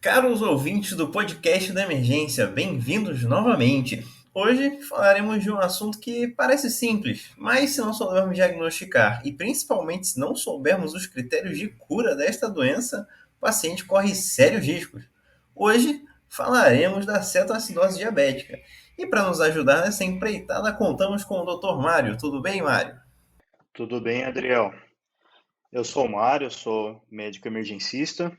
Caros ouvintes do podcast da Emergência, bem-vindos novamente. Hoje falaremos de um assunto que parece simples, mas se não soubermos diagnosticar e principalmente se não soubermos os critérios de cura desta doença, o paciente corre sérios riscos. Hoje falaremos da cetoacidose diabética. E para nos ajudar nessa empreitada, contamos com o Dr. Mário. Tudo bem, Mário? Tudo bem, Adriel? Eu sou o Mário, sou médico emergencista.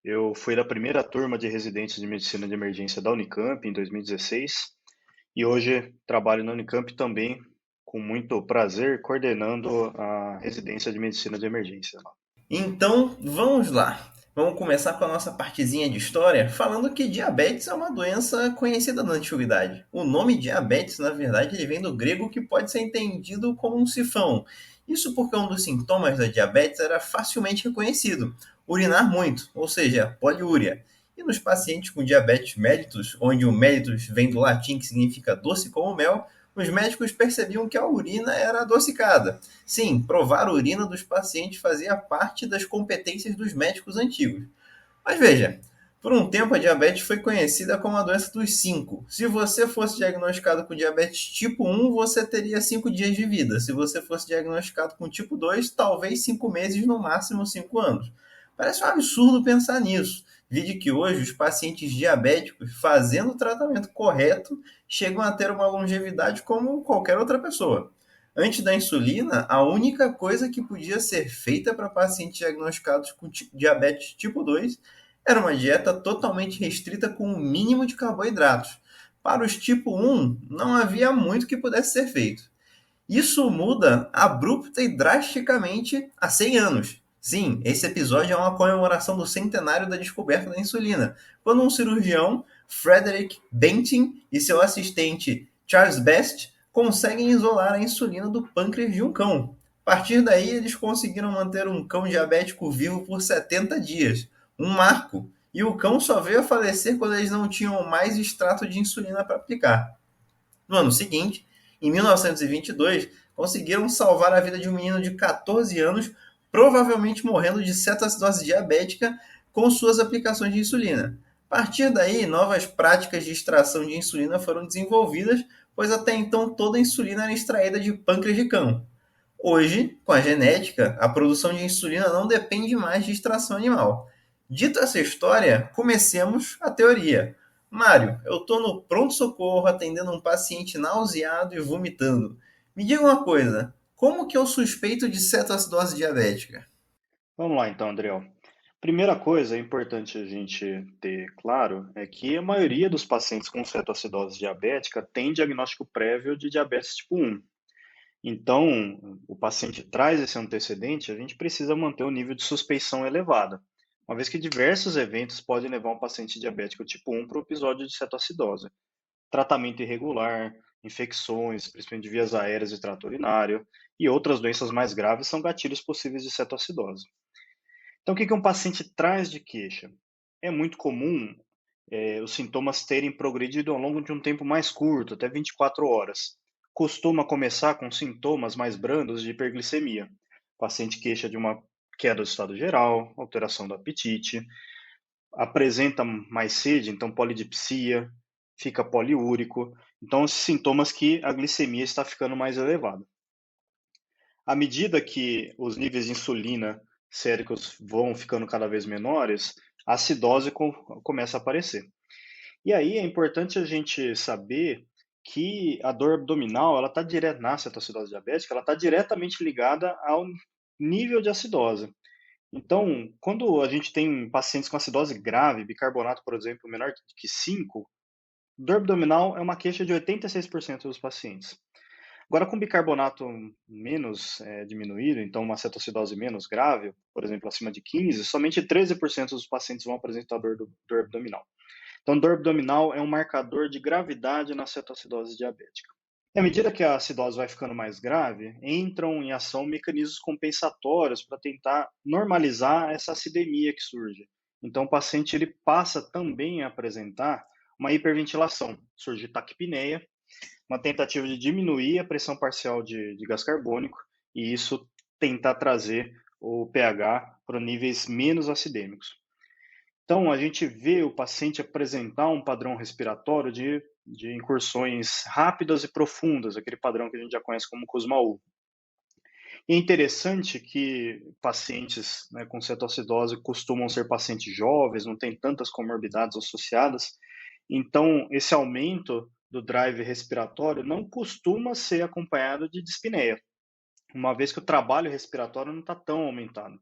Eu fui da primeira turma de residentes de medicina de emergência da Unicamp em 2016 e hoje trabalho na Unicamp também com muito prazer coordenando a residência de medicina de emergência lá. Então, vamos lá. Vamos começar com a nossa partezinha de história, falando que diabetes é uma doença conhecida na antiguidade. O nome diabetes, na verdade, ele vem do grego que pode ser entendido como um sifão. Isso porque um dos sintomas da diabetes era facilmente reconhecido: urinar muito, ou seja, poliúria. E nos pacientes com diabetes mellitus, onde o mellitus vem do latim que significa doce como mel, os médicos percebiam que a urina era adocicada. Sim, provar a urina dos pacientes fazia parte das competências dos médicos antigos. Mas veja, por um tempo a diabetes foi conhecida como a doença dos 5. Se você fosse diagnosticado com diabetes tipo 1, você teria 5 dias de vida. Se você fosse diagnosticado com tipo 2, talvez 5 meses, no máximo 5 anos. Parece um absurdo pensar nisso. Vide que hoje os pacientes diabéticos, fazendo o tratamento correto, chegam a ter uma longevidade como qualquer outra pessoa. Antes da insulina, a única coisa que podia ser feita para pacientes diagnosticados com diabetes tipo 2 era uma dieta totalmente restrita com o mínimo de carboidratos. Para os tipo 1, não havia muito que pudesse ser feito. Isso muda abrupta e drasticamente há 100 anos. Sim, esse episódio é uma comemoração do centenário da descoberta da insulina, quando um cirurgião, Frederick Banting, e seu assistente Charles Best conseguem isolar a insulina do pâncreas de um cão. A partir daí, eles conseguiram manter um cão diabético vivo por 70 dias, um marco, e o cão só veio a falecer quando eles não tinham mais extrato de insulina para aplicar. No ano seguinte, em 1922, conseguiram salvar a vida de um menino de 14 anos, provavelmente morrendo de cetoacidose diabética com suas aplicações de insulina. A partir daí, novas práticas de extração de insulina foram desenvolvidas, pois até então toda a insulina era extraída de pâncreas de cão. Hoje, com a genética, a produção de insulina não depende mais de extração animal. Dito essa história, comecemos a teoria. Mário, eu estou no pronto-socorro atendendo um paciente nauseado e vomitando. Me diga uma coisa, como que eu suspeito de cetoacidose diabética? Vamos lá então, Adriel. Primeira coisa importante a gente ter claro é que a maioria dos pacientes com cetoacidose diabética tem diagnóstico prévio de diabetes tipo 1. Então, o paciente traz esse antecedente, a gente precisa manter o nível de suspeição elevado, uma vez que diversos eventos podem levar um paciente diabético tipo 1 para o episódio de cetoacidose. Tratamento irregular, infecções, principalmente de vias aéreas e trato urinário, e outras doenças mais graves são gatilhos possíveis de cetoacidose. Então, o que um paciente traz de queixa? É muito comum os sintomas terem progredido ao longo de um tempo mais curto, até 24 horas. Costuma começar com sintomas mais brandos de hiperglicemia. O paciente queixa de uma queda do estado geral, alteração do apetite, apresenta mais sede, então polidipsia, fica poliúrico. Então, esses sintomas que a glicemia está ficando mais elevada. À medida que os níveis de insulina séricos vão ficando cada vez menores, a acidose começa a aparecer. E aí é importante a gente saber que a dor abdominal, ela está direta na cetoacidose diabética, ela está diretamente ligada ao nível de acidose. Então, quando a gente tem pacientes com acidose grave, bicarbonato, por exemplo, menor que 5, dor abdominal é uma queixa de 86% dos pacientes. Agora, com bicarbonato menos diminuído, então uma cetoacidose menos grave, por exemplo, acima de 15, somente 13% dos pacientes vão apresentar dor abdominal. Então, dor abdominal é um marcador de gravidade na cetoacidose diabética. E à medida que a acidose vai ficando mais grave, entram em ação mecanismos compensatórios para tentar normalizar essa acidemia que surge. Então, o paciente ele passa também a apresentar uma hiperventilação, surge taquipneia, uma tentativa de diminuir a pressão parcial de gás carbônico e isso tentar trazer o pH para níveis menos acidêmicos. Então, a gente vê o paciente apresentar um padrão respiratório de incursões rápidas e profundas, aquele padrão que a gente já conhece como Kussmaul. E é interessante que pacientes, né, com cetoacidose costumam ser pacientes jovens, não tem tantas comorbidades associadas, então esse aumento do drive respiratório não costuma ser acompanhado de dispneia, uma vez que o trabalho respiratório não está tão aumentado.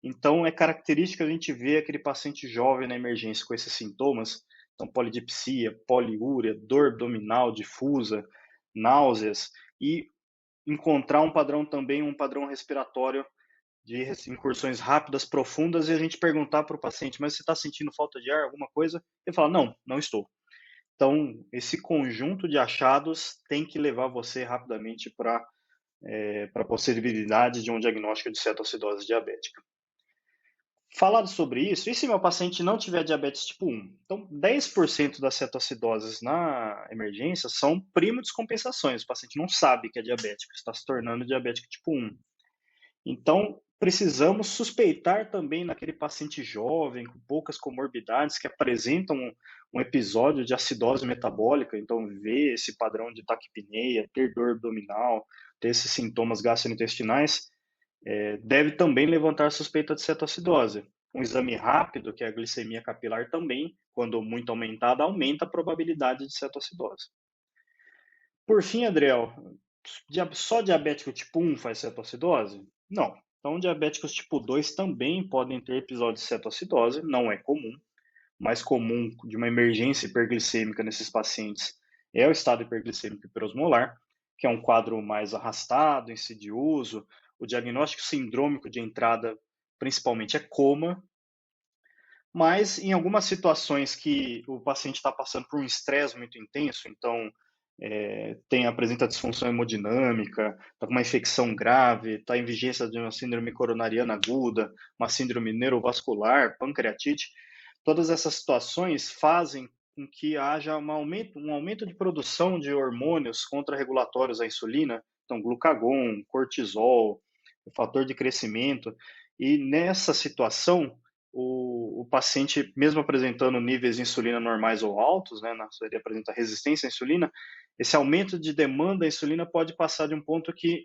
Então, é característica a gente ver aquele paciente jovem na emergência com esses sintomas, então polidipsia, poliúria, dor abdominal difusa, náuseas, e encontrar um padrão também, um padrão respiratório de incursões rápidas, profundas, e a gente perguntar para o paciente, mas você está sentindo falta de ar, alguma coisa? Ele fala, não, não estou. Então, esse conjunto de achados tem que levar você rapidamente para a possibilidade de um diagnóstico de cetoacidose diabética. Falado sobre isso, e se meu paciente não tiver diabetes tipo 1? Então, 10% das cetoacidoses na emergência são primo descompensações. O paciente não sabe que é diabético, está se tornando diabético tipo 1. Então, precisamos suspeitar também naquele paciente jovem, com poucas comorbidades, que apresentam um episódio de acidose metabólica, então ver esse padrão de taquipneia, ter dor abdominal, ter esses sintomas gastrointestinais, deve também levantar suspeita de cetoacidose. Um exame rápido, que é a glicemia capilar também, quando muito aumentada, aumenta a probabilidade de cetoacidose. Por fim, Adriel, só diabético tipo 1 faz cetoacidose? Não. Então, diabéticos tipo 2 também podem ter episódios de cetoacidose, não é comum. Mais comum de uma emergência hiperglicêmica nesses pacientes é o estado hiperglicêmico hiperosmolar, que é um quadro mais arrastado, insidioso. O diagnóstico sindrômico de entrada principalmente é coma, mas em algumas situações que o paciente está passando por um estresse muito intenso, então apresenta disfunção hemodinâmica, está com uma infecção grave, está em vigência de uma síndrome coronariana aguda, uma síndrome neurovascular, pancreatite, todas essas situações fazem com que haja um aumento de produção de hormônios contrarregulatórios à insulina, então glucagon, cortisol, fator de crescimento, e nessa situação o paciente, mesmo apresentando níveis de insulina normais ou altos, né, ele apresenta resistência à insulina, esse aumento de demanda da insulina pode passar de um ponto que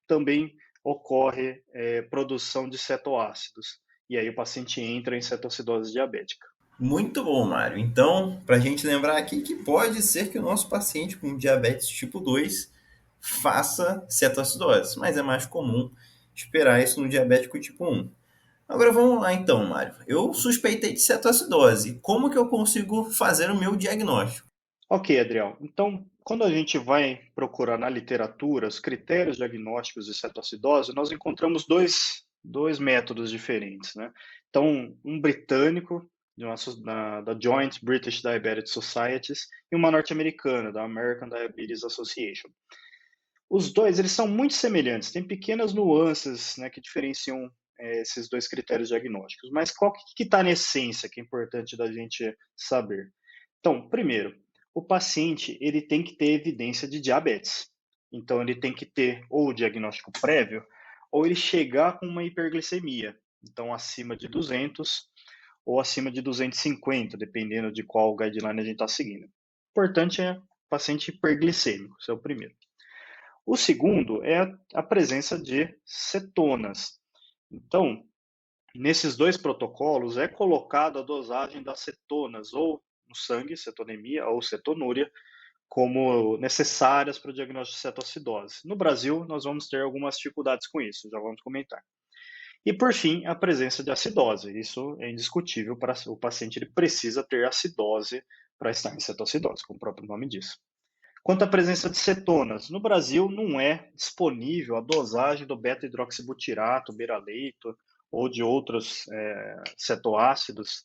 também ocorre produção de cetoácidos. E aí o paciente entra em cetoacidose diabética. Muito bom, Mário. Então, para a gente lembrar aqui que pode ser que o nosso paciente com diabetes tipo 2 faça cetoacidose, mas é mais comum esperar isso no diabético tipo 1. Agora vamos lá então, Mário. Eu suspeitei de cetoacidose. Como que eu consigo fazer o meu diagnóstico? Ok, Adriel. Então, quando a gente vai procurar na literatura os critérios diagnósticos de cetoacidose, nós encontramos dois métodos diferentes, né? Então, um britânico, da Joint British Diabetes Societies, e uma norte-americana, da American Diabetes Association. Os dois, eles são muito semelhantes, tem pequenas nuances, né, que diferenciam esses dois critérios diagnósticos. Mas qual que está na essência que é importante da gente saber? Então, primeiro, o paciente ele tem que ter evidência de diabetes. Então, ele tem que ter ou o diagnóstico prévio, ou ele chegar com uma hiperglicemia. Então, acima de 200 ou acima de 250, dependendo de qual guideline a gente está seguindo. O importante é o paciente hiperglicêmico, esse é o primeiro. O segundo é a presença de cetonas. Então, nesses dois protocolos é colocado a dosagem das cetonas, ou no sangue, cetonemia, ou cetonúria, como necessárias para o diagnóstico de cetoacidose. No Brasil, nós vamos ter algumas dificuldades com isso, já vamos comentar. E, por fim, a presença de acidose. Isso é indiscutível, para o paciente ele precisa ter acidose para estar em cetoacidose, como o próprio nome diz. Quanto à presença de cetonas, no Brasil não é disponível a dosagem do beta-hidroxibutirato, beraleito ou de outros cetoácidos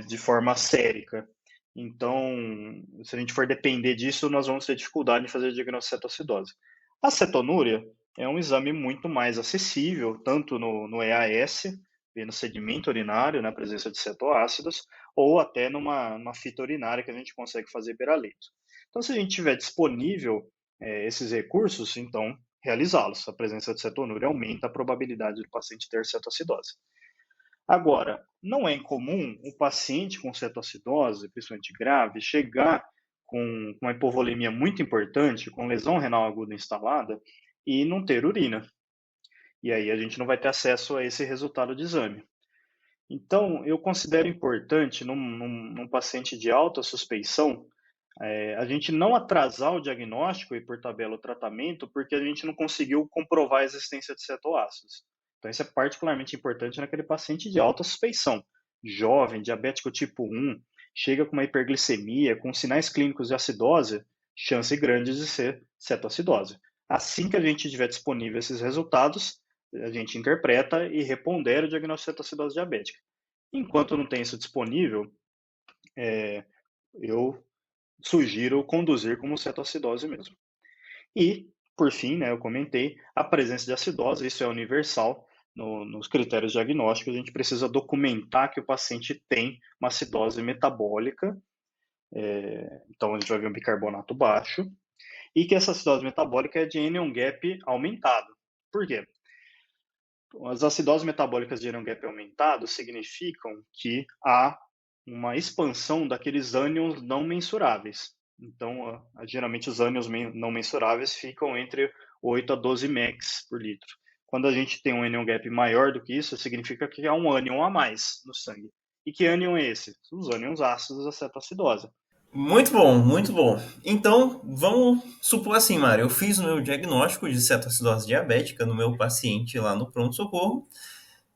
de forma sérica. Então, se a gente for depender disso, nós vamos ter dificuldade em fazer diagnóstico de cetoacidose. A cetonúria é um exame muito mais acessível, tanto no EAS, vendo sedimento urinário, na presença de cetoácidos, ou até numa fita urinária que a gente consegue fazer beraleito. Então, se a gente tiver disponível esses recursos, então realizá-los. A presença de cetonúria aumenta a probabilidade do paciente ter cetoacidose. Agora, não é incomum o paciente com cetoacidose, principalmente grave, chegar com uma hipovolemia muito importante, com lesão renal aguda instalada, e não ter urina. E aí a gente não vai ter acesso a esse resultado de exame. Então, eu considero importante, num paciente de alta suspeição, a gente não atrasar o diagnóstico e, por tabela, o tratamento, porque a gente não conseguiu comprovar a existência de cetoácidos. Então, isso é particularmente importante naquele paciente de alta suspeição, jovem, diabético tipo 1, chega com uma hiperglicemia, com sinais clínicos de acidose, chance grande de ser cetoacidose. Assim que a gente tiver disponível esses resultados, a gente interpreta e repondera o diagnóstico de cetoacidose diabética. Enquanto não tem isso disponível, eu sugiro conduzir como cetoacidose mesmo. E, por fim, né, eu comentei, a presença de acidose, isso é universal nos critérios diagnósticos, a gente precisa documentar que o paciente tem uma acidose metabólica, então a gente vai ver um bicarbonato baixo, e que essa acidose metabólica é de anion gap aumentado. Por quê? As acidoses metabólicas de anion gap aumentado significam que há uma expansão daqueles ânions não mensuráveis. Então, geralmente os ânions não mensuráveis ficam entre 8 a 12 mEq por litro. Quando a gente tem um anion gap maior do que isso, significa que há um ânion a mais no sangue. E que ânion é esse? Os ânions ácidos da cetoacidose. Muito bom, muito bom. Então, vamos supor assim, Mário, eu fiz o meu diagnóstico de cetoacidose diabética no meu paciente lá no pronto-socorro.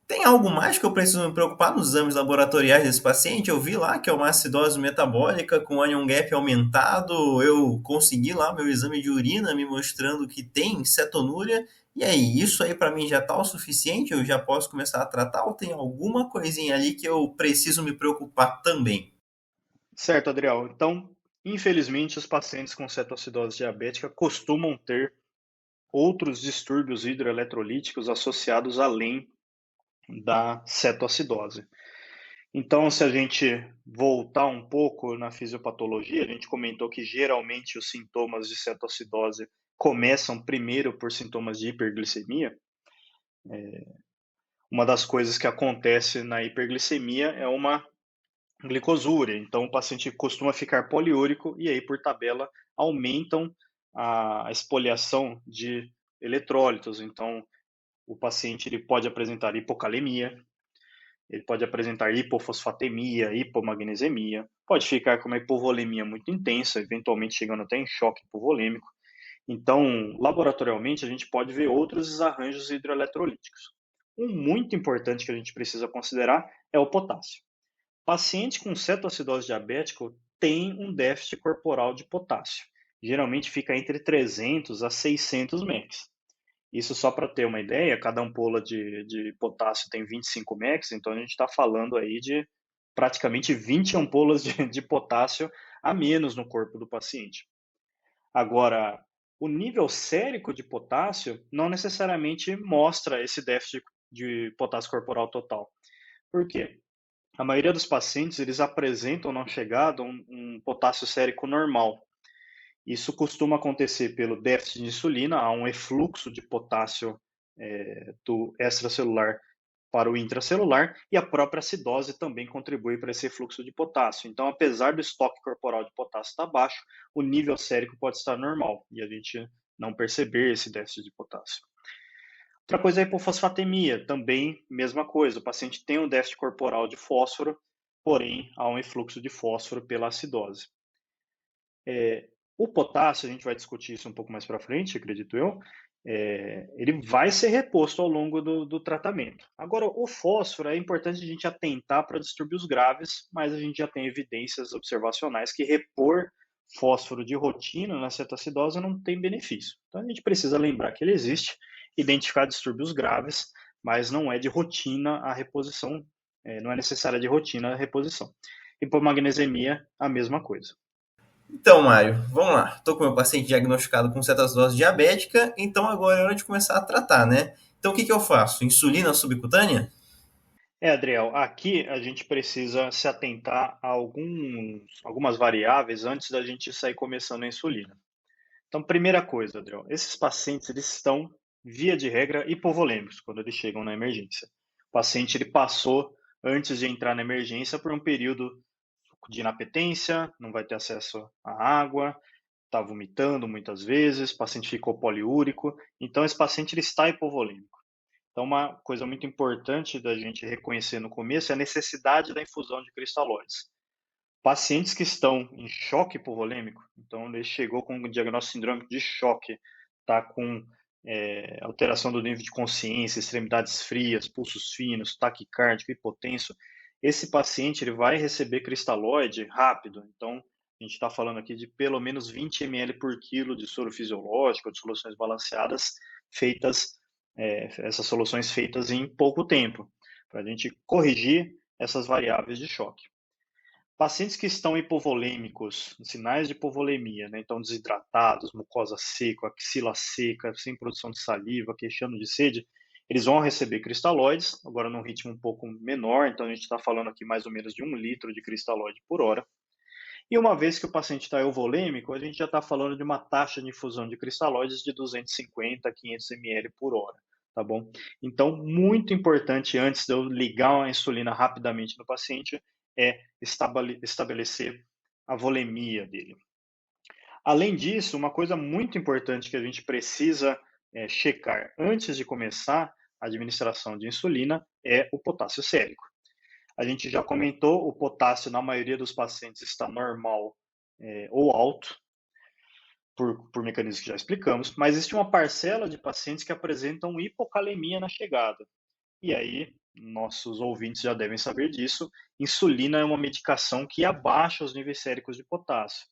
Tem algo mais que eu preciso me preocupar nos exames laboratoriais desse paciente? Eu vi lá que é uma acidose metabólica com anion gap aumentado. Eu consegui lá meu exame de urina me mostrando que tem cetonúria. E aí, isso aí para mim já está o suficiente? Eu já posso começar a tratar ou tem alguma coisinha ali que eu preciso me preocupar também? Certo, Adriel. Então, infelizmente, os pacientes com cetoacidose diabética costumam ter outros distúrbios hidroeletrolíticos associados além da cetoacidose. Então, se a gente voltar um pouco na fisiopatologia, a gente comentou que geralmente os sintomas de cetoacidose começam primeiro por sintomas de hiperglicemia. Uma das coisas que acontece na hiperglicemia é uma glicosúria. Então, o paciente costuma ficar poliúrico e aí, por tabela, aumentam a espoliação de eletrólitos. Então, o paciente ele pode apresentar hipocalemia, ele pode apresentar hipofosfatemia, hipomagnesemia, pode ficar com uma hipovolemia muito intensa, eventualmente chegando até em choque hipovolêmico. Então, laboratorialmente, a gente pode ver outros desarranjos hidroeletrolíticos. Um muito importante que a gente precisa considerar é o potássio. Paciente com cetoacidose diabética tem um déficit corporal de potássio. Geralmente fica entre 300 a 600 mEq. Isso só para ter uma ideia, cada ampola de potássio tem 25 mEq, então a gente está falando aí de praticamente 20 ampolas de potássio a menos no corpo do paciente. Agora, o nível sérico de potássio não necessariamente mostra esse déficit de potássio corporal total. Por quê? A maioria dos pacientes eles apresentam na chegada um potássio sérico normal. Isso costuma acontecer pelo déficit de insulina, há um efluxo de potássio do extracelular para o intracelular e a própria acidose também contribui para esse fluxo de potássio. Então, apesar do estoque corporal de potássio estar baixo, o nível sérico pode estar normal e a gente não perceber esse déficit de potássio. Outra coisa é a hipofosfatemia, também mesma coisa, o paciente tem um déficit corporal de fósforo, porém há um influxo de fósforo pela acidose. O potássio, a gente vai discutir isso um pouco mais para frente, acredito eu, ele vai ser reposto ao longo do tratamento. Agora, o fósforo é importante a gente atentar para distúrbios graves, mas a gente já tem evidências observacionais que repor fósforo de rotina na cetoacidose não tem benefício. Então, a gente precisa lembrar que ele existe, identificar distúrbios graves, mas não é de rotina a reposição, não é necessária de rotina a reposição. Hipomagnesemia, a mesma coisa. Então, Mário, vamos lá. Estou com meu paciente diagnosticado com cetoacidose diabética, então agora é hora de começar a tratar, né? Então, o que eu faço? Insulina subcutânea? Adriel, aqui a gente precisa se atentar a algumas variáveis antes da gente sair começando a insulina. Então, primeira coisa, Adriel, esses pacientes eles estão, via de regra, hipovolêmicos quando eles chegam na emergência. O paciente ele passou antes de entrar na emergência por um período de inapetência, não vai ter acesso à água, está vomitando muitas vezes, o paciente ficou poliúrico, então esse paciente ele está hipovolêmico. Então, uma coisa muito importante da gente reconhecer no começo é a necessidade da infusão de cristalóides. Pacientes que estão em choque hipovolêmico, então ele chegou com um diagnóstico sindrômico de choque, está com alteração do nível de consciência, extremidades frias, pulsos finos, taquicárdico, hipotenso, esse paciente ele vai receber cristalóide rápido. Então, a gente está falando aqui de pelo menos 20 ml por quilo de soro fisiológico, de soluções balanceadas, essas soluções feitas em pouco tempo, para a gente corrigir essas variáveis de choque. Pacientes que estão hipovolêmicos, sinais de hipovolemia, né? Então desidratados, mucosa seca, axila seca, sem produção de saliva, queixando de sede, eles vão receber cristalóides, agora num ritmo um pouco menor, então a gente está falando aqui mais ou menos de 1 litro de cristalóide por hora. E uma vez que o paciente está euvolêmico, a gente já está falando de uma taxa de infusão de cristalóides de 250 a 500 ml por hora, tá bom? Então, muito importante antes de eu ligar a insulina rapidamente no paciente é estabelecer a volemia dele. Além disso, uma coisa muito importante que a gente precisa checar antes de começar a administração de insulina é o potássio sérico. A gente já comentou, o potássio na maioria dos pacientes está normal ou alto, por mecanismos que já explicamos, mas existe uma parcela de pacientes que apresentam hipocalemia na chegada. E aí, nossos ouvintes já devem saber disso, insulina é uma medicação que abaixa os níveis séricos de potássio.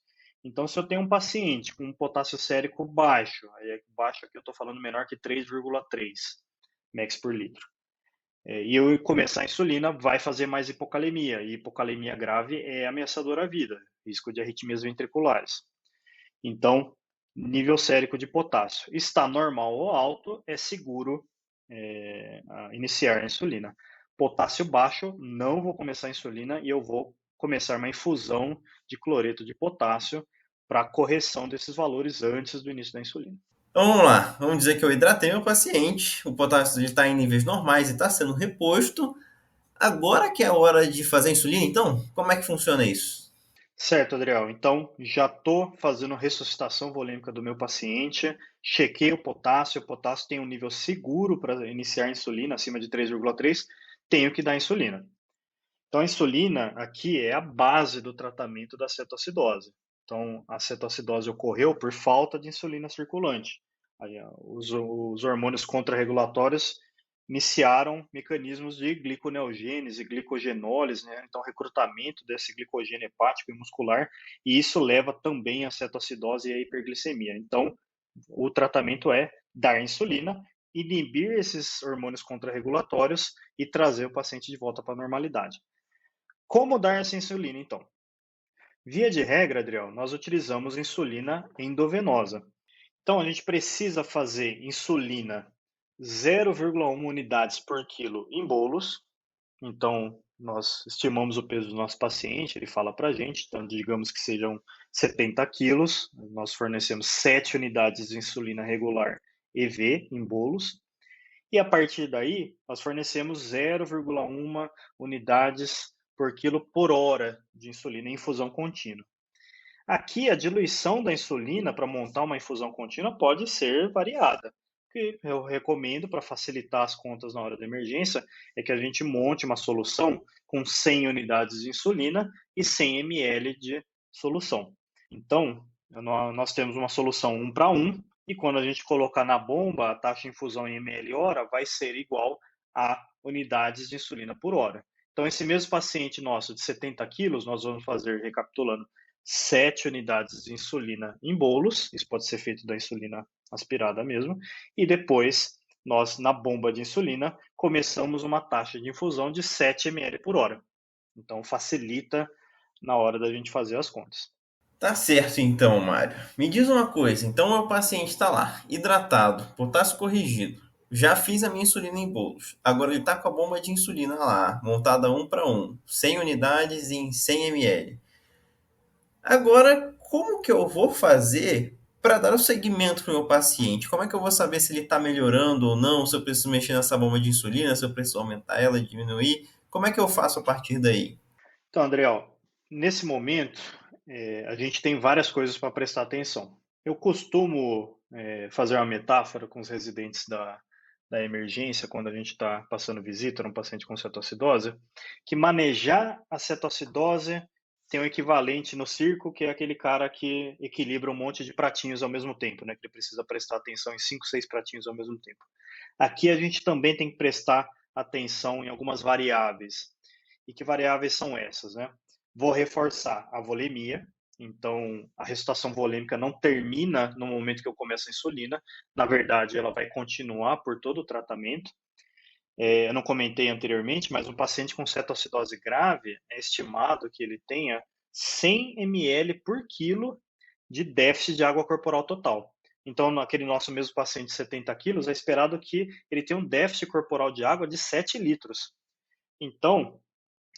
Então, se eu tenho um paciente com um potássio sérico baixo, aí baixo aqui eu estou falando menor que 3,3 mEq por litro, e eu começar a insulina, vai fazer mais hipocalemia, e hipocalemia grave é ameaçadora à vida, risco de arritmias ventriculares. Então, nível sérico de potássio está normal ou alto, é seguro iniciar a insulina. Potássio baixo, não vou começar a insulina e eu vou começar uma infusão de cloreto de potássio para correção desses valores antes do início da insulina. Então vamos lá, vamos dizer que eu hidratei meu paciente, o potássio está em níveis normais e está sendo reposto. Agora que é a hora de fazer a insulina, então, como é que funciona isso? Certo, Adriel. Então, já estou fazendo ressuscitação volêmica do meu paciente, chequei o potássio tem um nível seguro para iniciar a insulina, acima de 3,3, tenho que dar insulina. Então, a insulina aqui é a base do tratamento da cetoacidose. Então, a cetoacidose ocorreu por falta de insulina circulante. Aí, os hormônios contrarregulatórios iniciaram mecanismos de gliconeogênese, glicogenólise, né? Então recrutamento desse glicogênio hepático e muscular, e isso leva também à cetoacidose e à hiperglicemia. Então, o tratamento é dar insulina, inibir esses hormônios contrarregulatórios e trazer o paciente de volta para a normalidade. Como dar essa insulina, então? Via de regra, Adriel, nós utilizamos insulina endovenosa. Então, a gente precisa fazer insulina 0,1 unidades por quilo em bolos. Então, nós estimamos o peso do nosso paciente, ele fala para a gente, então, digamos que sejam 70 quilos, nós fornecemos 7 unidades de insulina regular EV em bolos, e a partir daí, nós fornecemos 0,1 unidades por quilo por hora de insulina em infusão contínua. Aqui, a diluição da insulina para montar uma infusão contínua pode ser variada. O que eu recomendo para facilitar as contas na hora da emergência é que a gente monte uma solução com 100 unidades de insulina e 100 ml de solução. Então, nós temos uma solução 1 para 1, e quando a gente colocar na bomba, a taxa de infusão em ml hora vai ser igual a unidades de insulina por hora. Então, esse mesmo paciente nosso de 70 quilos, nós vamos fazer, recapitulando, 7 unidades de insulina em bolos, isso pode ser feito da insulina aspirada mesmo, e depois nós, na bomba de insulina, começamos uma taxa de infusão de 7 ml por hora. Então, facilita na hora da gente fazer as contas. Tá certo então, Mário. Me diz uma coisa, então meu paciente está lá, hidratado, potássio corrigido. Já fiz a minha insulina em bolos. Agora ele está com a bomba de insulina lá, montada 1 para 1, 100 unidades em 100 ml. Agora, como que eu vou fazer para dar o segmento para o meu paciente? Como é que eu vou saber se ele está melhorando ou não? Se eu preciso mexer nessa bomba de insulina, se eu preciso aumentar ela, diminuir? Como é que eu faço a partir daí? Então, Andréal, nesse momento, a gente tem várias coisas para prestar atenção. Eu costumo fazer uma metáfora com os residentes da emergência, quando a gente está passando visita num paciente com cetoacidose, que manejar a cetoacidose tem o equivalente no circo, que é aquele cara que equilibra um monte de pratinhos ao mesmo tempo, né? Que ele precisa prestar atenção em 5, 6 pratinhos ao mesmo tempo. Aqui a gente também tem que prestar atenção em algumas variáveis. E que variáveis são essas, né? Vou reforçar a volemia, então a ressuscitação volêmica não termina no momento que eu começo a insulina, na verdade ela vai continuar por todo o tratamento. Eu não comentei anteriormente, mas um paciente com cetoacidose grave é estimado que ele tenha 100 ml por quilo de déficit de água corporal total. Então, naquele nosso mesmo paciente de 70 quilos, é esperado que ele tenha um déficit corporal de água de 7 litros. Então,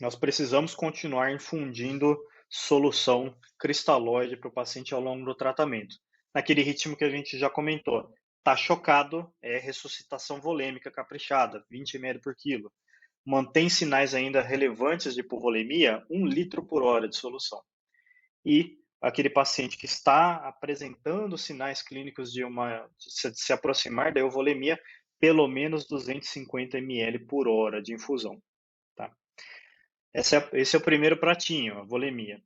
nós precisamos continuar infundindo solução cristalóide para o paciente ao longo do tratamento. Naquele ritmo que a gente já comentou. Está chocado, é ressuscitação volêmica caprichada, 20 ml por quilo. Mantém sinais ainda relevantes de hipovolemia, 1 litro por hora de solução. E aquele paciente que está apresentando sinais clínicos de se aproximar da euvolemia, pelo menos 250 ml por hora de infusão. Tá? Esse é o primeiro pratinho, a volemia.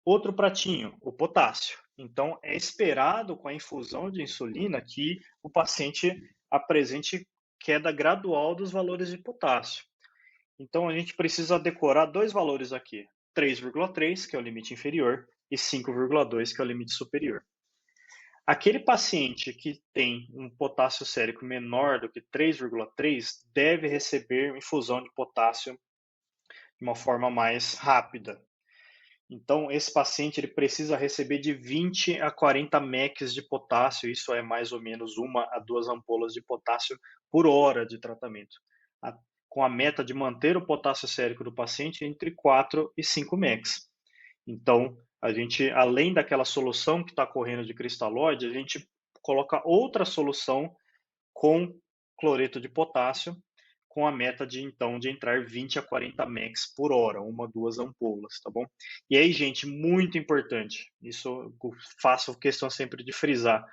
Outro pratinho, o potássio. Então, é esperado com a infusão de insulina que o paciente apresente queda gradual dos valores de potássio. Então, a gente precisa decorar dois valores aqui: 3,3, que é o limite inferior, e 5,2, que é o limite superior. Aquele paciente que tem um potássio sérico menor do que 3,3 deve receber infusão de potássio de uma forma mais rápida. Então, esse paciente ele precisa receber de 20 a 40 mEq de potássio, isso é mais ou menos 1 a 2 ampolas de potássio por hora de tratamento, com a meta de manter o potássio sérico do paciente entre 4 e 5 mEq. Então, a gente, além daquela solução que está correndo de cristalóide, a gente coloca outra solução com cloreto de potássio, com a meta de entrar 20 a 40 mEq por hora, 1 a 2 ampolas, tá bom? E aí, gente, muito importante, isso eu faço questão sempre de frisar: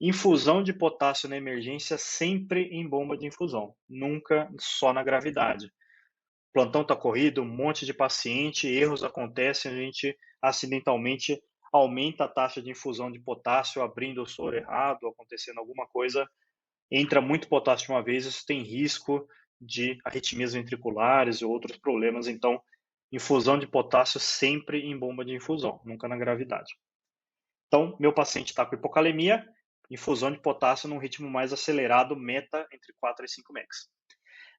infusão de potássio na emergência sempre em bomba de infusão, nunca só na gravidade. O plantão está corrido, um monte de paciente, erros acontecem, a gente acidentalmente aumenta a taxa de infusão de potássio, abrindo o soro errado, acontecendo alguma coisa, entra muito potássio de uma vez, isso tem risco de arritmias ventriculares e outros problemas. Então, infusão de potássio sempre em bomba de infusão, nunca na gravidade. Então, meu paciente está com hipocalemia, infusão de potássio num ritmo mais acelerado, meta entre 4 e 5 mEq.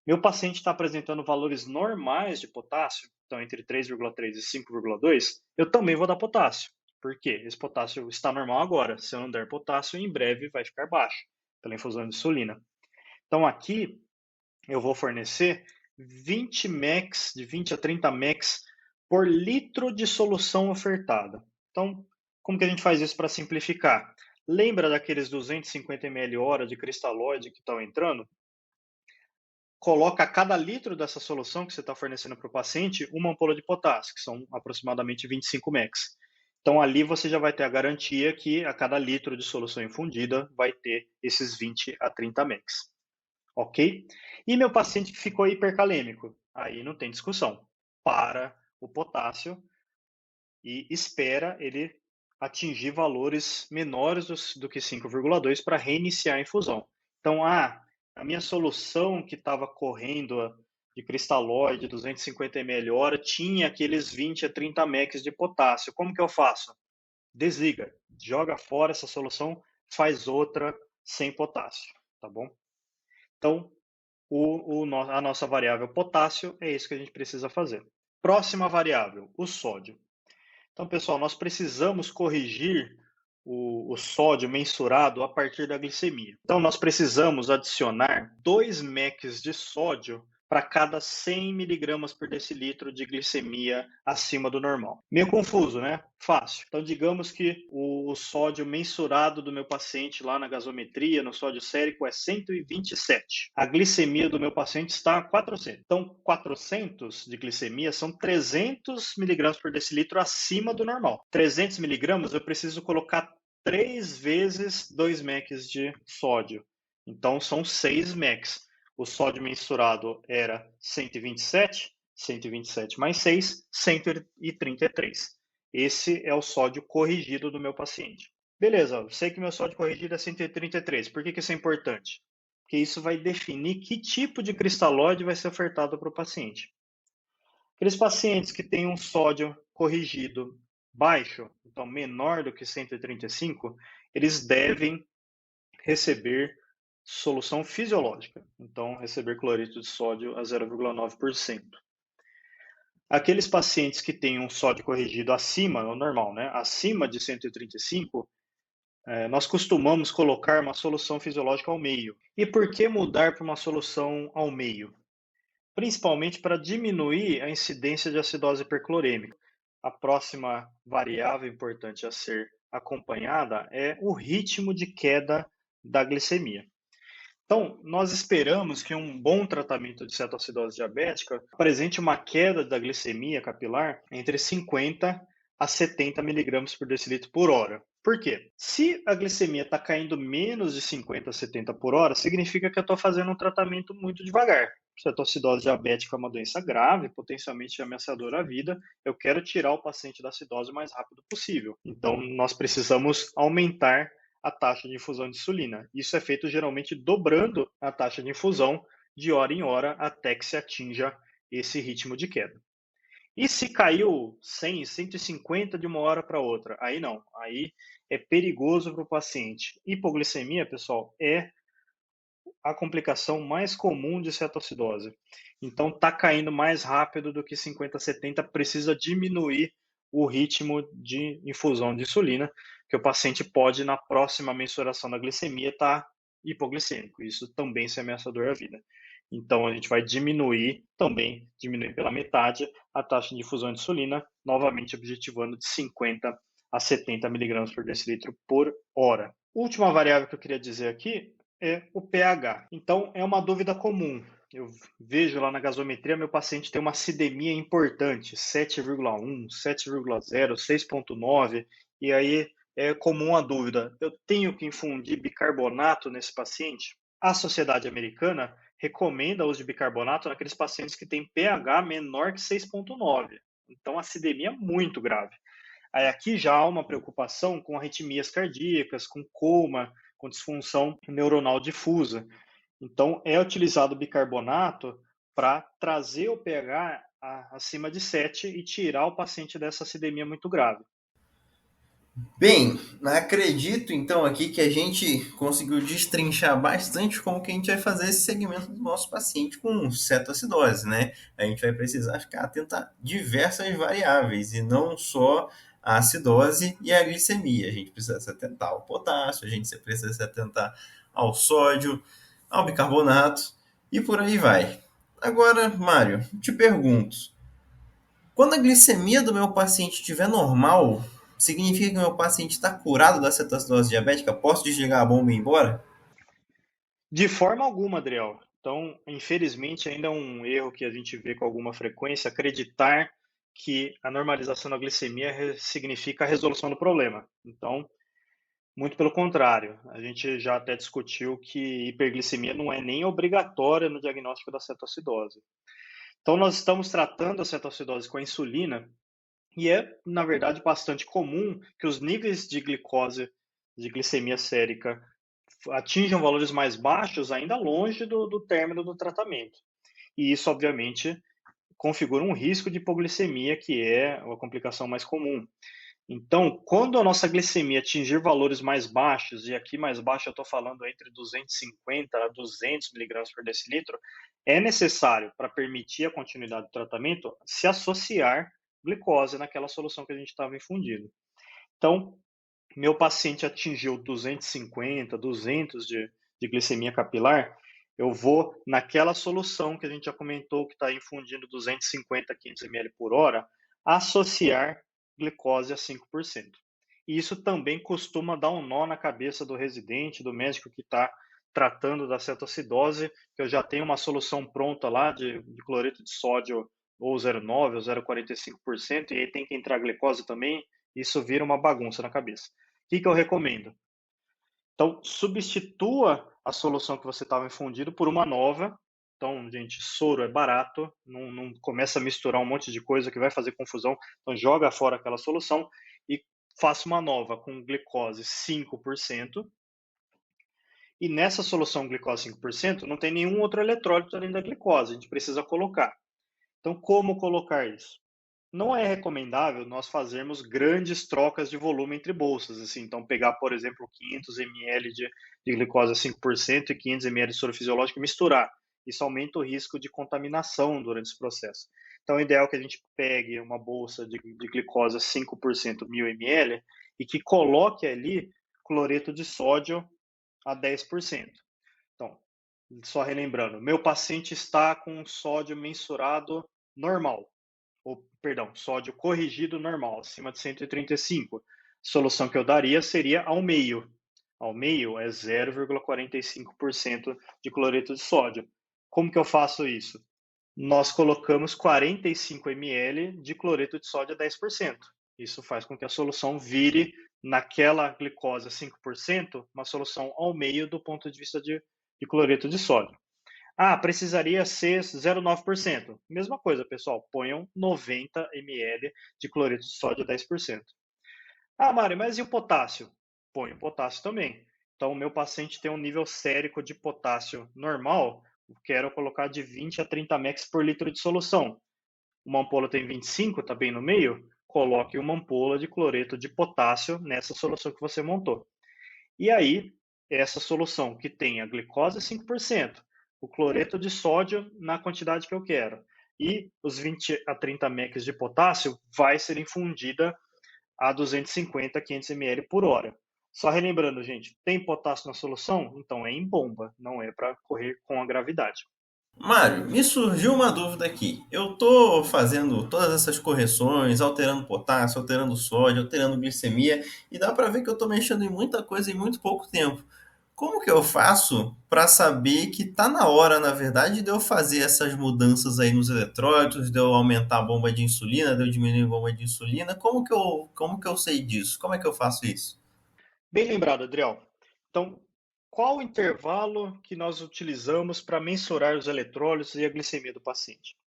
Meu paciente está apresentando valores normais de potássio, então entre 3,3 e 5,2, eu também vou dar potássio. Por quê? Esse potássio está normal agora. Se eu não der potássio, em breve vai ficar baixo, pela infusão de insulina. Então aqui eu vou fornecer 20 mEq, de 20 a 30 mEq por litro de solução ofertada. Então, como que a gente faz isso para simplificar? Lembra daqueles 250 ml hora de cristalóide que estão entrando? Coloca a cada litro dessa solução que você está fornecendo para o paciente uma ampola de potássio, que são aproximadamente 25 mEq. Então, ali você já vai ter a garantia que a cada litro de solução infundida vai ter esses 20 a 30 mEq. Ok? E meu paciente que ficou hipercalêmico? Aí não tem discussão. Para o potássio e espera ele atingir valores menores do que 5,2 para reiniciar a infusão. Então, a minha solução que estava correndo de cristalóide, 250 ml hora, tinha aqueles 20 a 30 mEq de potássio. Como que eu faço? Desliga, joga fora essa solução, faz outra sem potássio, tá bom? Então, a nossa variável potássio é isso que a gente precisa fazer. Próxima variável, o sódio. Então, pessoal, nós precisamos corrigir o sódio mensurado a partir da glicemia. Então, nós precisamos adicionar 2 mEq de sódio para cada 100 miligramas por decilitro de glicemia acima do normal. Meio confuso, né? Fácil. Então, digamos que o sódio mensurado do meu paciente lá na gasometria, no sódio sérico, é 127. A glicemia do meu paciente está a 400. Então, 400 de glicemia são 300 miligramas por decilitro acima do normal. 300 miligramas eu preciso colocar 3 vezes 2 mEq de sódio. Então, são 6 mEq. O sódio mensurado era 127, 127 mais 6, 133. Esse é o sódio corrigido do meu paciente. Beleza, eu sei que meu sódio corrigido é 133. Por que isso é importante? Porque isso vai definir que tipo de cristalóide vai ser ofertado para o paciente. Aqueles pacientes que têm um sódio corrigido baixo, então menor do que 135, eles devem receber solução fisiológica, então receber cloreto de sódio a 0,9%. Aqueles pacientes que têm um sódio corrigido acima, o normal, né? Acima de 135, nós costumamos colocar uma solução fisiológica ao meio. E por que mudar para uma solução ao meio? Principalmente para diminuir a incidência de acidose hiperclorêmica. A próxima variável importante a ser acompanhada é o ritmo de queda da glicemia. Então, nós esperamos que um bom tratamento de cetoacidose diabética apresente uma queda da glicemia capilar entre 50 a 70 miligramas por decilitro por hora. Por quê? Se a glicemia está caindo menos de 50 a 70 por hora, significa que eu estou fazendo um tratamento muito devagar. Cetoacidose diabética é uma doença grave, potencialmente ameaçadora à vida. Eu quero tirar o paciente da acidose o mais rápido possível. Então, nós precisamos aumentar a taxa de infusão de insulina. Isso é feito geralmente dobrando a taxa de infusão de hora em hora até que se atinja esse ritmo de queda. E se caiu 100, 150 de uma hora para outra? Aí não, aí é perigoso para o paciente. Hipoglicemia, pessoal, é a complicação mais comum de cetoacidose. Então, está caindo mais rápido do que 50, 70, precisa diminuir o ritmo de infusão de insulina, que o paciente pode, na próxima mensuração da glicemia, estar hipoglicêmico. Isso também é ameaçador à vida. Então, a gente vai diminuir pela metade a taxa de infusão de insulina, novamente objetivando de 50 a 70 miligramas por decilitro por hora. Última variável que eu queria dizer aqui é o pH. Então, é uma dúvida comum. Eu vejo lá na gasometria, meu paciente tem uma acidemia importante, 7,1, 7,0, 6,9, e aí é comum a dúvida, eu tenho que infundir bicarbonato nesse paciente? A Sociedade Americana recomenda o uso de bicarbonato naqueles pacientes que têm pH menor que 6,9. Então, acidemia é muito grave. Aí aqui já há uma preocupação com arritmias cardíacas, com coma, com disfunção neuronal difusa. Então, é utilizado bicarbonato para trazer o pH acima de 7 e tirar o paciente dessa acidemia muito grave. Bem, acredito então aqui que a gente conseguiu destrinchar bastante como que a gente vai fazer esse segmento do nosso paciente com cetoacidose, né? A gente vai precisar ficar atento a diversas variáveis e não só a acidose e a glicemia. A gente precisa se atentar ao potássio, a gente precisa se atentar ao sódio, ao bicarbonato e por aí vai. Agora, Mário, te pergunto, quando a glicemia do meu paciente estiver normal, significa que o meu paciente está curado da cetoacidose diabética? Posso desligar a bomba e ir embora? De forma alguma, Adriel. Então, infelizmente, ainda é um erro que a gente vê com alguma frequência, acreditar que a normalização da glicemia significa a resolução do problema. Então, muito pelo contrário, a gente já até discutiu que hiperglicemia não é nem obrigatória no diagnóstico da cetoacidose. Então, nós estamos tratando a cetoacidose com a insulina e é, na verdade, bastante comum que os níveis de glicose, de glicemia sérica, atinjam valores mais baixos ainda longe do término do tratamento. E isso, obviamente, configura um risco de hipoglicemia, que é a complicação mais comum. Então, quando a nossa glicemia atingir valores mais baixos, e aqui mais baixo eu estou falando entre 250 a 200 miligramas por decilitro, é necessário, para permitir a continuidade do tratamento, se associar glicose naquela solução que a gente estava infundindo. Então, meu paciente atingiu 250, 200 de glicemia capilar, Eu vou naquela solução que a gente já comentou, que está infundindo 250 a 500 ml por hora, associar glicose a 5%. E isso também costuma dar um nó na cabeça do residente, do médico que está tratando da cetoacidose, que eu já tenho uma solução pronta lá de cloreto de sódio ou 0,9 ou 0,45%, e aí tem que entrar a glicose também, isso vira uma bagunça na cabeça. O que eu recomendo? Então, substitua a solução que você estava infundindo por uma nova. Então, gente, soro é barato, não começa a misturar um monte de coisa que vai fazer confusão. Então, joga fora aquela solução e faça uma nova com glicose 5%. E nessa solução glicose 5% não tem nenhum outro eletrólito além da glicose, a gente precisa colocar. Então, como colocar isso? Não é recomendável nós fazermos grandes trocas de volume entre bolsas. Assim, então, pegar, por exemplo, 500 ml de glicose a 5% e 500 ml de soro fisiológico e misturar. Isso aumenta o risco de contaminação durante esse processo. Então, o ideal é que a gente pegue uma bolsa de glicose a 5%, 1000 ml, e que coloque ali cloreto de sódio a 10%. Então, só relembrando, meu paciente está com sódio mensurado normal, ou, perdão, sódio corrigido normal, acima de 135. A solução que eu daria seria ao meio. Ao meio é 0,45% de cloreto de sódio. Como que eu faço isso? Nós colocamos 45 ml de cloreto de sódio a 10%. Isso faz com que a solução vire, naquela glicose a 5%, uma solução ao meio do ponto de vista de cloreto de sódio. Ah, precisaria ser 0,9%. Mesma coisa, pessoal. Ponham 90 ml de cloreto de sódio a 10%. Ah, Mário, mas e o potássio? Põe o potássio também. Então, o meu paciente tem um nível sérico de potássio normal, eu quero colocar de 20 a 30 mEq por litro de solução. Uma ampola tem 25, está bem no meio? Coloque uma ampola de cloreto de potássio nessa solução que você montou. E aí, essa solução que tem a glicose 5%, o cloreto de sódio na quantidade que eu quero, e os 20 a 30 mEq de potássio vai ser infundida a 250 a 500 ml por hora. Só relembrando, gente, tem potássio na solução? Então é em bomba, não é para correr com a gravidade. Mário, me surgiu uma dúvida aqui. Eu tô fazendo todas essas correções, alterando potássio, alterando sódio, alterando glicemia, e dá para ver que eu tô mexendo em muita coisa em muito pouco tempo. Como que eu faço para saber que tá na hora, na verdade, de eu fazer essas mudanças aí nos eletrólitos, de eu aumentar a bomba de insulina, de eu diminuir a bomba de insulina? Como que eu sei disso? Como é que eu faço isso? Bem lembrado, Adriel. Então, qual o intervalo que nós utilizamos para mensurar os eletrólitos e a glicemia do paciente?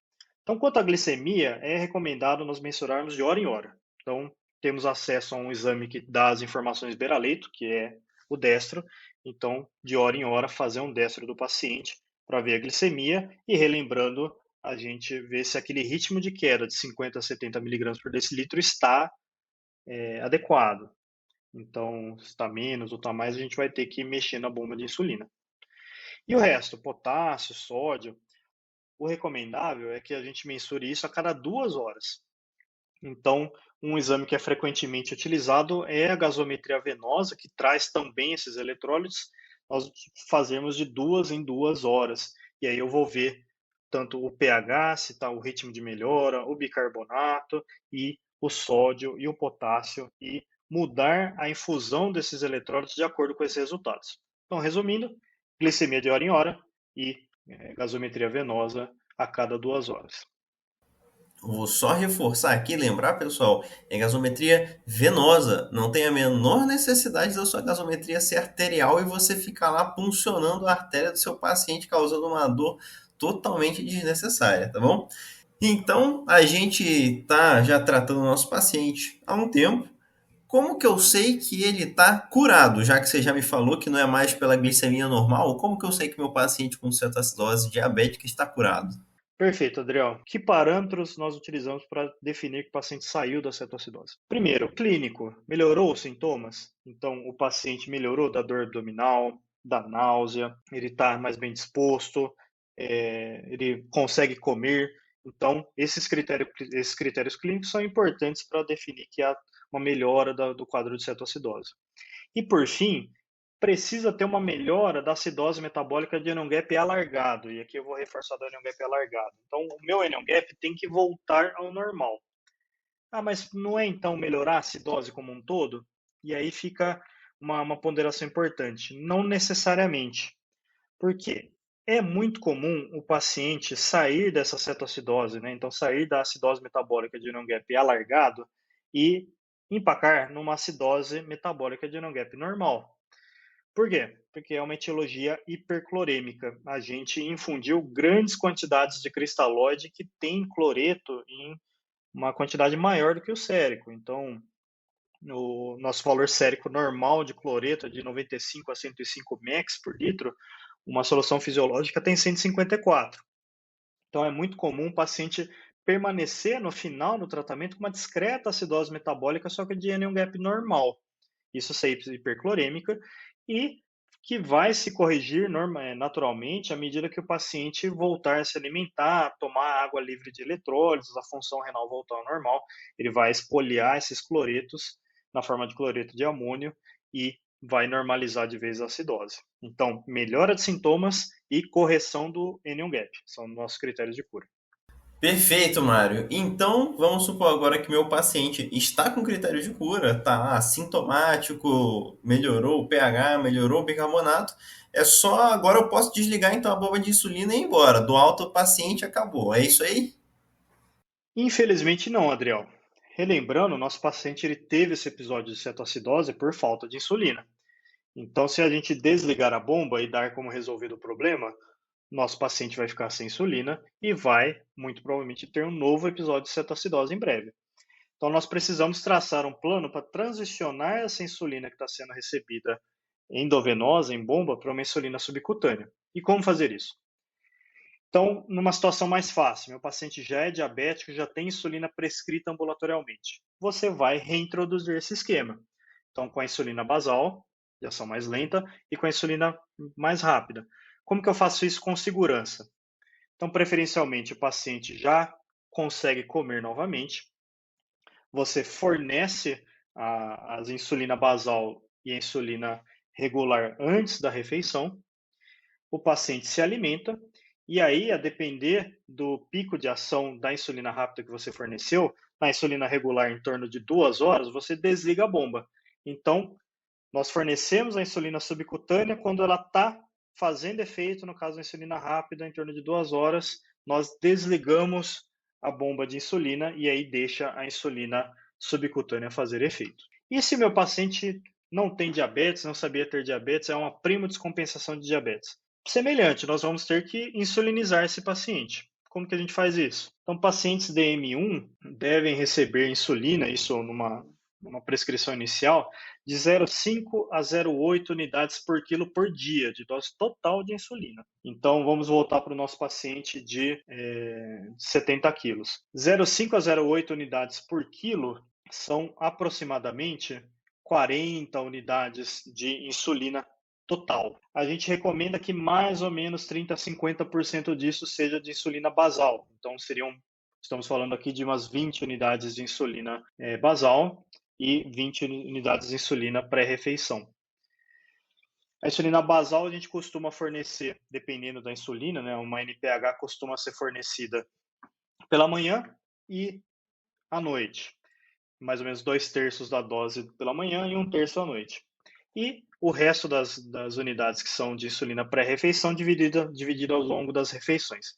Então, quanto à glicemia, é recomendado nós mensurarmos de hora em hora. Então, temos acesso a um exame que dá as informações beira-leito, que é o destro. Então, de hora em hora, fazer um destro do paciente para ver a glicemia e, relembrando, a gente vê se aquele ritmo de queda de 50 a 70 miligramas por decilitro está adequado. Então, se está menos ou está mais, a gente vai ter que mexer na bomba de insulina. E o resto, potássio, sódio, o recomendável é que a gente mensure isso a cada 2 horas. Então, um exame que é frequentemente utilizado é a gasometria venosa, que traz também esses eletrólitos. Nós fazemos de 2 em 2 horas. E aí eu vou ver tanto o pH, se está o ritmo de melhora, o bicarbonato e o sódio e o potássio e mudar a infusão desses eletrólitos de acordo com esses resultados. Então, resumindo, glicemia de hora em hora e gasometria venosa a cada 2 horas. Vou só reforçar aqui, lembrar, pessoal, é gasometria venosa. Não tem a menor necessidade da sua gasometria ser arterial e você ficar lá puncionando a artéria do seu paciente, causando uma dor totalmente desnecessária, tá bom? Então, a gente tá já tratando o nosso paciente há um tempo. Como que eu sei que ele está curado? Já que você já me falou que não é mais pela glicemia normal, como que eu sei que meu paciente com cetoacidose diabética está curado? Perfeito, Adriel. Que parâmetros nós utilizamos para definir que o paciente saiu da cetoacidose? Primeiro, clínico. Melhorou os sintomas? Então, o paciente melhorou da dor abdominal, da náusea, ele está mais bem disposto, ele consegue comer. Então, esses critérios clínicos são importantes para definir que há uma melhora do quadro de cetoacidose. E, por fim, precisa ter uma melhora da acidose metabólica de anion gap alargado. E aqui eu vou reforçar do anion gap alargado. Então, o meu anion gap tem que voltar ao normal. Ah, mas não é então melhorar a acidose como um todo? E aí fica uma ponderação importante. Não necessariamente. Por quê? É muito comum o paciente sair dessa cetoacidose, né? Então sair da acidose metabólica de anion gap alargado e empacar numa acidose metabólica de anion gap normal. Por quê? Porque é uma etiologia hiperclorêmica. A gente infundiu grandes quantidades de cristalóide que tem cloreto em uma quantidade maior do que o sérico. Então, o nosso valor sérico normal de cloreto é de 95 a 105 mex por litro, uma solução fisiológica tem 154. Então, é muito comum o paciente permanecer no final do tratamento com uma discreta acidose metabólica, só que de anion gap normal. Isso ser hiperclorêmica e que vai se corrigir naturalmente à medida que o paciente voltar a se alimentar, tomar água livre de eletrólitos, a função renal voltar ao normal, ele vai expoliar esses cloretos na forma de cloreto de amônio e vai normalizar de vez a acidose. Então, melhora de sintomas e correção do anion gap são nossos critérios de cura. Perfeito, Mário. Então, vamos supor agora que meu paciente está com critério de cura, está assintomático, melhorou o pH, melhorou o bicarbonato. É só agora eu posso desligar então a bomba de insulina e ir embora. Do alto ao paciente acabou. É isso aí? Infelizmente não, Adriel. Relembrando, nosso paciente ele teve esse episódio de cetoacidose por falta de insulina. Então, se a gente desligar a bomba e dar como resolvido o problema, nosso paciente vai ficar sem insulina e vai, muito provavelmente, ter um novo episódio de cetoacidose em breve. Então, nós precisamos traçar um plano para transicionar essa insulina que está sendo recebida endovenosa, em bomba, para uma insulina subcutânea. E como fazer isso? Então, numa situação mais fácil, meu paciente já é diabético, já tem insulina prescrita ambulatorialmente. Você vai reintroduzir esse esquema. Então, com a insulina basal, de ação mais lenta, e com a insulina mais rápida. Como que eu faço isso com segurança? Então, preferencialmente, o paciente já consegue comer novamente. Você fornece as insulina basal e a insulina regular antes da refeição. O paciente se alimenta e aí, a depender do pico de ação da insulina rápida que você forneceu, na insulina regular em torno de 2 horas, você desliga a bomba. Então, nós fornecemos a insulina subcutânea quando ela está fazendo efeito, no caso da insulina rápida, em torno de 2 horas, nós desligamos a bomba de insulina e aí deixa a insulina subcutânea fazer efeito. E se meu paciente não tem diabetes, não sabia ter diabetes, é uma prima descompensação de diabetes? Semelhante, nós vamos ter que insulinizar esse paciente. Como que a gente faz isso? Então, pacientes DM1 devem receber insulina, isso numa prescrição inicial, de 0,5 a 0,8 unidades por quilo por dia, de dose total de insulina. Então, vamos voltar para o nosso paciente de 70 quilos. 0,5 a 0,8 unidades por quilo são aproximadamente 40 unidades de insulina total. A gente recomenda que mais ou menos 30 a 50% disso seja de insulina basal. Então, estamos falando aqui de umas 20 unidades de insulina basal e 20 unidades de insulina pré-refeição. A insulina basal a gente costuma fornecer, dependendo da insulina, né, uma NPH costuma ser fornecida pela manhã e à noite. Mais ou menos 2/3 da dose pela manhã e 1/3 à noite. E o resto das unidades que são de insulina pré-refeição dividida ao longo das refeições.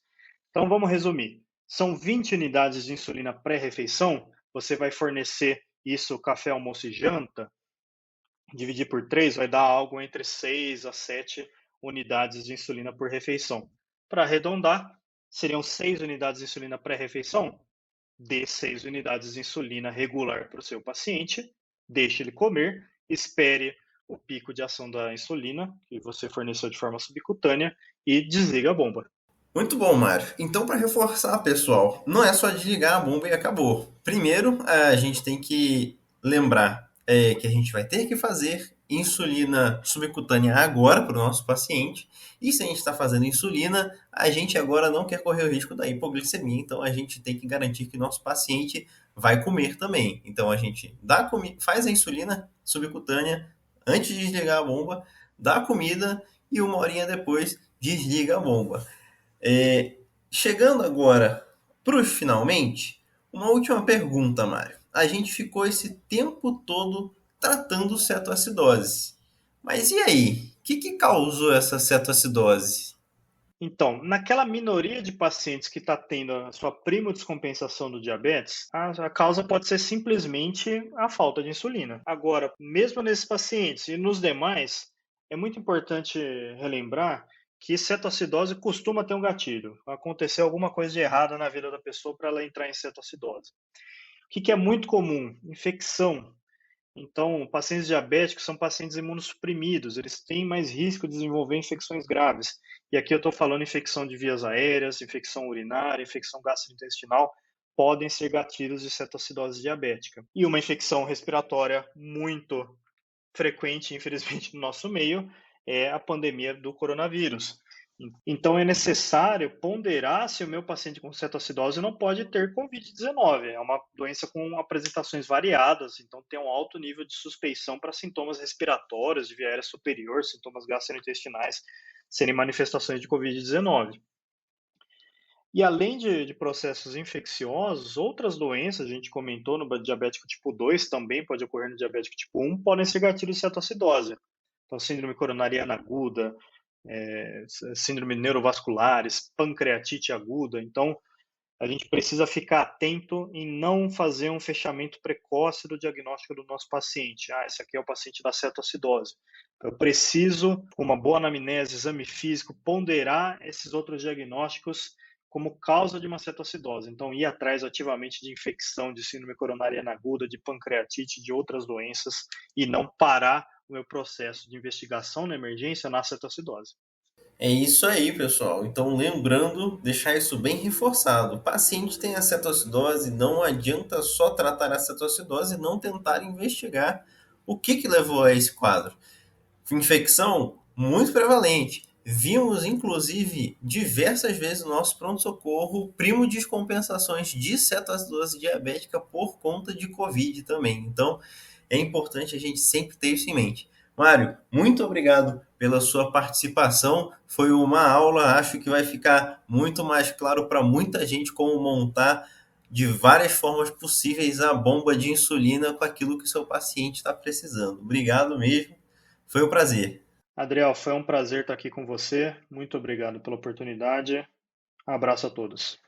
Então vamos resumir. São 20 unidades de insulina pré-refeição, você vai fornecer isso café, almoço e janta, dividir por 3 vai dar algo entre 6 a 7 unidades de insulina por refeição. Para arredondar, seriam 6 unidades de insulina pré-refeição, dê 6 unidades de insulina regular para o seu paciente, deixe ele comer, espere o pico de ação da insulina que você forneceu de forma subcutânea e desliga a bomba. Muito bom, Mário. Então, para reforçar, pessoal, não é só desligar a bomba e acabou. Primeiro, a gente tem que lembrar que a gente vai ter que fazer insulina subcutânea agora para o nosso paciente. E se a gente está fazendo insulina, a gente agora não quer correr o risco da hipoglicemia. Então, a gente tem que garantir que o nosso paciente vai comer também. Então, a gente faz a insulina subcutânea antes de desligar a bomba, dá a comida e 1 horinha depois desliga a bomba. É, chegando agora para os finalmente, uma última pergunta, Mário. A gente ficou esse tempo todo tratando cetoacidose. Mas e aí? O que causou essa cetoacidose? Então, naquela minoria de pacientes que está tendo a sua primodescompensação do diabetes, a causa pode ser simplesmente a falta de insulina. Agora, mesmo nesses pacientes e nos demais, é muito importante relembrar que cetoacidose costuma ter um gatilho. Aconteceu alguma coisa de errado na vida da pessoa para ela entrar em cetoacidose. O que é muito comum? Infecção. Então, pacientes diabéticos são pacientes imunossuprimidos, eles têm mais risco de desenvolver infecções graves. E aqui eu estou falando infecção de vias aéreas, infecção urinária, infecção gastrointestinal, podem ser gatilhos de cetoacidose diabética. E uma infecção respiratória muito frequente, infelizmente, no nosso meio, é a pandemia do coronavírus. Então, é necessário ponderar se o meu paciente com cetoacidose não pode ter Covid-19. É uma doença com apresentações variadas, então tem um alto nível de suspeição para sintomas respiratórios, de via aérea superior, sintomas gastrointestinais serem manifestações de Covid-19. E além de processos infecciosos, outras doenças, a gente comentou no diabético tipo 2, também pode ocorrer no diabético tipo 1, podem ser gatilhos de cetoacidose. Então, síndrome coronariana aguda, síndrome neurovasculares, pancreatite aguda. Então, a gente precisa ficar atento em não fazer um fechamento precoce do diagnóstico do nosso paciente. Esse aqui é o paciente da cetoacidose. Eu preciso, com uma boa anamnese, exame físico, ponderar esses outros diagnósticos como causa de uma cetoacidose. Então, ir atrás ativamente de infecção, de síndrome coronariana aguda, de pancreatite, de outras doenças, e não parar o meu processo de investigação na emergência na cetoacidose. É isso aí, pessoal. Então, lembrando, deixar isso bem reforçado. O paciente tem a cetoacidose, não adianta só tratar a cetoacidose e não tentar investigar o que levou a esse quadro. Infecção muito prevalente. Vimos, inclusive, diversas vezes no nosso pronto-socorro primo descompensações de cetoacidose diabética por conta de Covid também. Então, é importante a gente sempre ter isso em mente. Mário, muito obrigado pela sua participação. Foi uma aula, acho que vai ficar muito mais claro para muita gente como montar de várias formas possíveis a bomba de insulina com aquilo que o seu paciente está precisando. Obrigado mesmo. Foi um prazer. Adriel, foi um prazer estar aqui com você. Muito obrigado pela oportunidade. Abraço a todos.